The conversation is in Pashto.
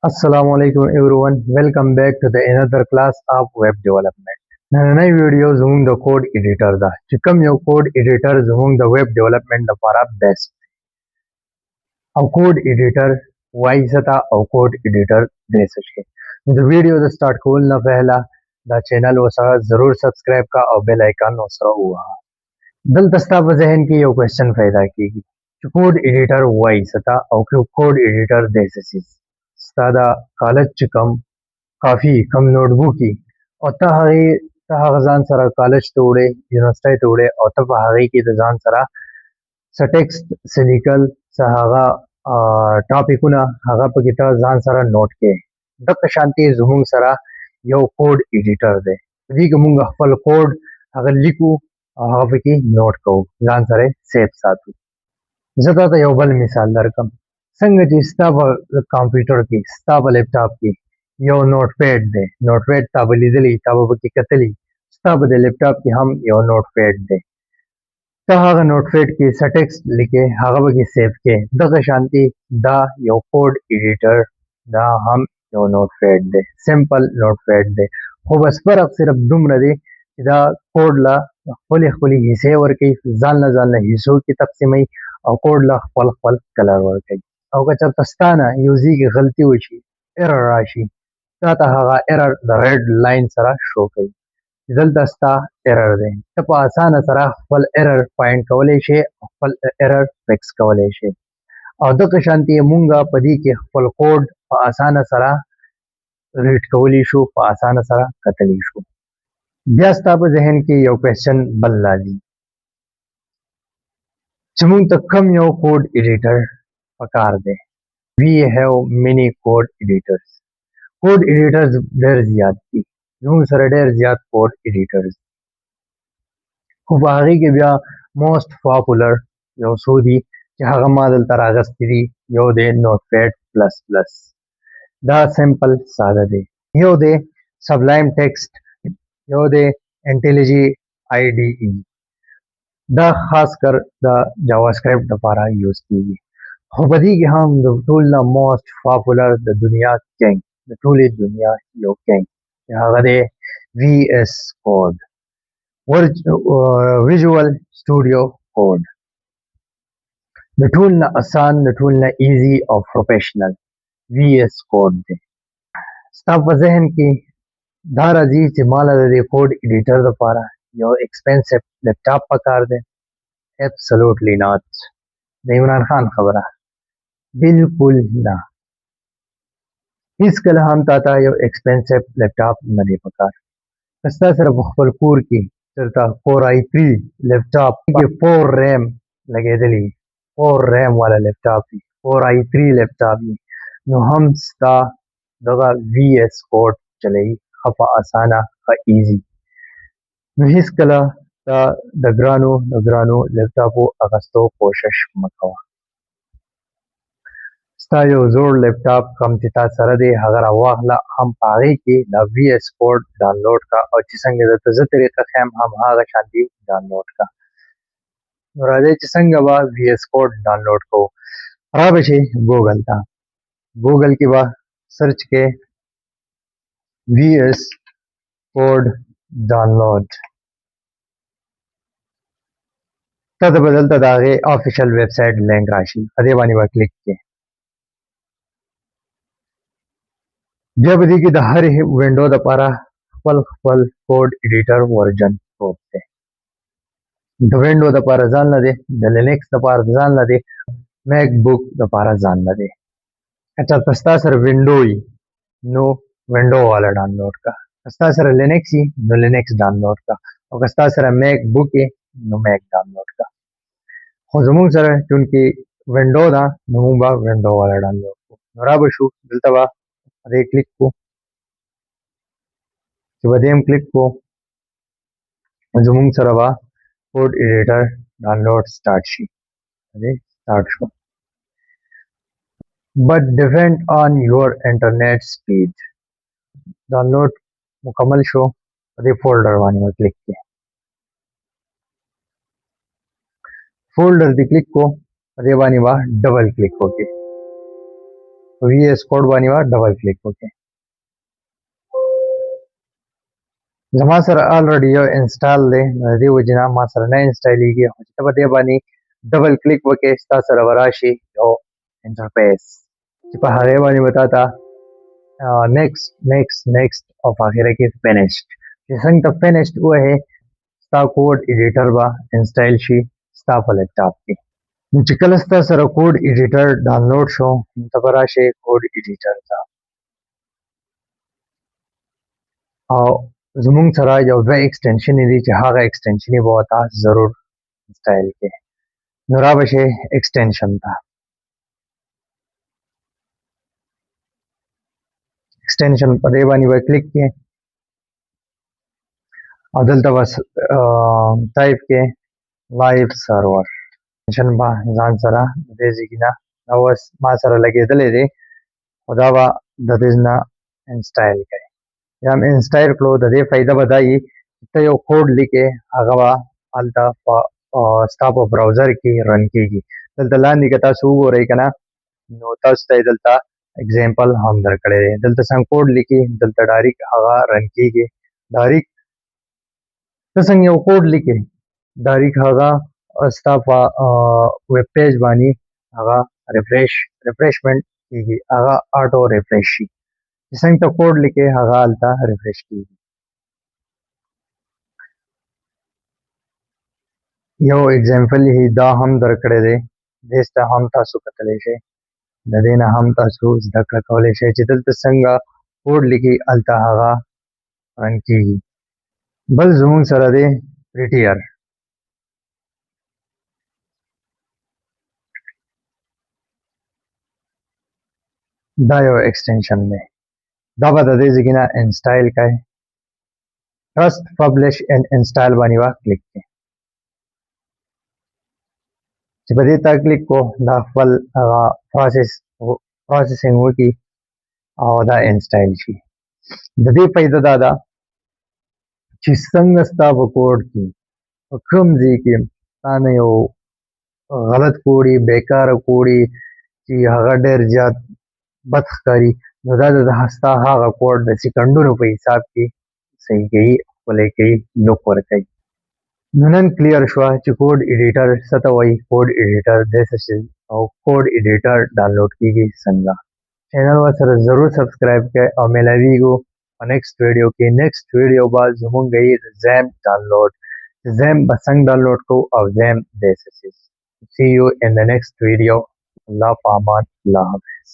Assalamu alaikum everyone. Welcome back to the another class of web development. नई वीडियो زموږ د کوډ ایډیټر ده چې کوم یو کوډ ایډیټر زموږ د ویب ډیولپمنٹ لپاره بیسټ او کوډ ایډیټر وایي څه او کوډ ایډیټر دې څه شي. د ویډیو د سٹارټ کول نه پهله دا چینل وسره ضرور سبسکرایب کا او بیل آیکن وسره ووهه. دلته ستا په ذهن کې یو کوېسچن پیدا کیږي چې کوډ ایډیټر وایي څه او کوډ ایډیټر دې څه شي. ستا د کالج چې کوم کافي کم نوټ بوکي او ته هغه ځان سره کالج ته وړې یونیورسټۍ ته وړې او ته په هغې کې د ځان سره څه ټیکسټ څه لیکل څه هغه ټاپکونه هغه پکې ته ځان سره نوٹ کې دغه شانتي زموږ سره یو کوډ ایډیټر دی په دې کې موږ خپل کوډ هغه لیکو او هغه پکې نوٹ کوو ځان سره سیف ساتو. زه تاته یو بل مثال درکم څنګه چې ستا په کمپیوټر کې ستا په لیپټاپ کې یو نوٹ پیډ دی نوٹ پیډ تا به لیدلی تا به پکې کتلی ستا په د لیپټاپ کې هم یو نوٹ پیډ دی ته هغه نوٹ پیډ کې څه ټیکسټ لیکې هغه پکې سیف کې دغه شانتي دا یو کوډ ایډیټر دا هم یو نوٹ پیډ دی سمپل نوٹ پیډ دی خو بس فرق صرف دومره دی چې دا کوډ لا خپلې حصې ورکوي ځان له حصو کې تقسیموي او کوډ لا خپل کلر ورکوي او که چېرته ستا نه یو ځای کې غلطي وشي ایرر راشي تا ته هغه ایرر د ریډ لاین سره شو کوي چې دلته ستا ایرر دی ته په اسانه سره خپل ایرر فایند کولی شي خپل ایرر فکس کولی شي او دغه شانتي مونږ په دې کې خپل کوډ په اسانه سره ریډ کولی شو په اسانه سره کتلی شو. بیا ستا په ذهن کې یو کوېسچن بل راځي چې مونږ ته کوم یو کوډ ایډیټر پکار دی. We have many code editors. Code editors ډېر زیات دي زموږ سره ډېر زیات کوډ ایډیټرز خو په هغې کې بیا موسټ پاپولر یو څو دي چې هغه ما دلته راغستي دي یو دی نوټ پیډ پلس پلس دا سمپل ساده دی یو دی سبلایم ټیکسټ یو دی انټیلیجي آی ډي ای دا خاص کر د جاوا سکرپټ لپاره یوز کیږي خو په دې کې هم د ټول نه موسټ پاپولر د دنیا کنګ د ټولې دنیا یو کنګ چې هغه دی وي ایس کوډ ویژوال سټوډیو کوډ د ټول نه اسان د ټول نه ایزي او پروفیشنل وي ایس کوډ دی. ستا په ذهن کې دا راځي چې ماله د دې کوډ ایډیټر لپاره یو ایکسپینسیو لیپټاپ پکار دی ایبسلوټلی ناٹ د عمران خان خبره بالکل نه هیڅکله هم تاته یو ایکسپینسیو لیپټاپ نه دی پکار که ستا سره په خپل کور کې چېرته 4i3 لیپټاپ کې 4 ریم لګېدلی 4 ریم والا لیپټاپ وي 4i3 لیپټاپ وي نو هم ستا دغه وي ایس کوډ چلوي ښه په اسانه ښه ایزي نو هیڅکله ته د ګرانو لیپټاپو اخیستو کوشش مه کوه. ستا یو زوړ لیپټاپ کوم چې تا سره دی هغه راواخله هم په هغې کې دا وي ایس کوډ ډاونلوډ کا او چې څنګه درته زه طریقه ښیم همهغه شانتي ډاونلوډ کا. نو راځئ چې څنګه به وي ایس کوډ ډاونلوډ کوو را به شئ ګوګل ته ګوګل کې به سرچ کې وي ایس کوډ ډاونلوډ تا ته به دلته د هغې آفیشل ویب سایټ لینک راشي په دې باندې به کلیک کړې بیا به دې کې د هرې وینډو دپاره خپل کوډ ایډیټر ورژن پروت دی د وینډو دپاره ځان نه دی د لینکس دپاره ځان نه دی میک بک دپاره ځان نه دی که چېرته ستا سره وینډو وي نو وینډو والا ډاونلوډ کا که ستا سره لینکس وي نو لینکس ډاونلوډ کا او که ستا سره میک بک وي نو میک ډاونلوډ کا خو زموږ سره چونکې وینډو ده نو موږ به وینډو والا ډاونلوډ کړو نو را به شو دلته به دې کلیک کړو چې به دې هم کلیک کړو زموږ سره به کوډ ایډیټر ډاونلوډ سٹارټ شي سٹارټ شو but depend on your internet speed ډاونلوډ مکمل شو په دې فولډر باندې به کلیک کړئ فولډر دې کلیک کو په دې باندې به ډبل کلیک وکړئ VS code बानी वा double click होके जमा sir already यो इंस्टॉल दे नदी वजना मा सर ने इंस्टॉल की हो तब दे बानी डबल क्लिक वके sta सर वराशी यो इंटरफेस चिपा हरे बानी बताता नेक्स्ट नेक्स्ट नेक्स्ट और आखिर के फिनिश्ड जिसंग तब फिनिश्ड हुआ है sta कोड एडिटर बा इंस्टॉल शी sta पर लैपटॉप की चिकलस्ता sir code editor download show तब राशे कोड एडिटर था और ज़ुमुंग सरा jau dve extension idi چې هغه extension به وتا ضرور install کې نو را بشه extension ته extension په دې باندې به کلیک کې او دلته بس ټایپ کې live server extension با ځان سره دې ځګینا او ما سره لګېدلې دي خدا با د دې نه install کړي یا هم install کړو د دې فائدہ بدایي ته یو کوډ لیکې هغه با التا ستا په براوزر کې رن کیږي دلته لاندې که تاسو وګورئ که نه نو تاسو ته دلته اگزامپل هم درکړی دی دلته څنګه کوډ لیکي دلته ډایرکټ هغه رن کیږي ډایرکټ ته څنګه یو کوډ لیکې ډایرکټ هغه ستا په ویب پیج باندې هغه ریفریشمنٹ کیږي هغه آټو ریفریش شي څنګه ته کوډ لیکې هغه هلته ریفریش کیږي یو اگزامپل هی دا هم درکړی دی دې ته هم تاسو کتلی شئ د دې نه هم تاسو زده کړه کولی شئ چې دلته څنګه کوډ لیکي هلته هغه رن کیږي بل زموږ سره دی پریټیر دا یو ایکسټنشن دی دا به د دې ځای نه انسټایل کړئ ټرسټ پبلش اینڈ انسټایل باندې به کلیک کړئ چې په دې تا کلیک کو دا خپل هغه پروسیسینګ وکړي او دا انسټایل شي د دې فایده دا ده چې څنګه ستا په کوډ کې په کوم ځای کې تا نه یو غلط کوډ بیکاره کوډ چې هغه ډېر زیات بد ښکاري نو دا د ستا هغه کوډ د سیکنډونو په حساب کې صحیح کوي ښکلی کوي لوک ورکوي نو نن کلیر شوه چې کوډ ایډیټر څه ته وایي کوډ ایډیټر دی څه شی او کوډ ایډیټر ډاونلوډ کیږي څنګه چینل ورسره ضرور سبسکرایب کړئ او میلاویږو په نیکسټ ویډیو کې نیکسټ ویډیو به زمونږ یې زیم ډاونلوډ زیم به څنګه ډاونلوډ کوو او زیم دی څه شی see you in the next video الله په امان الله حافظ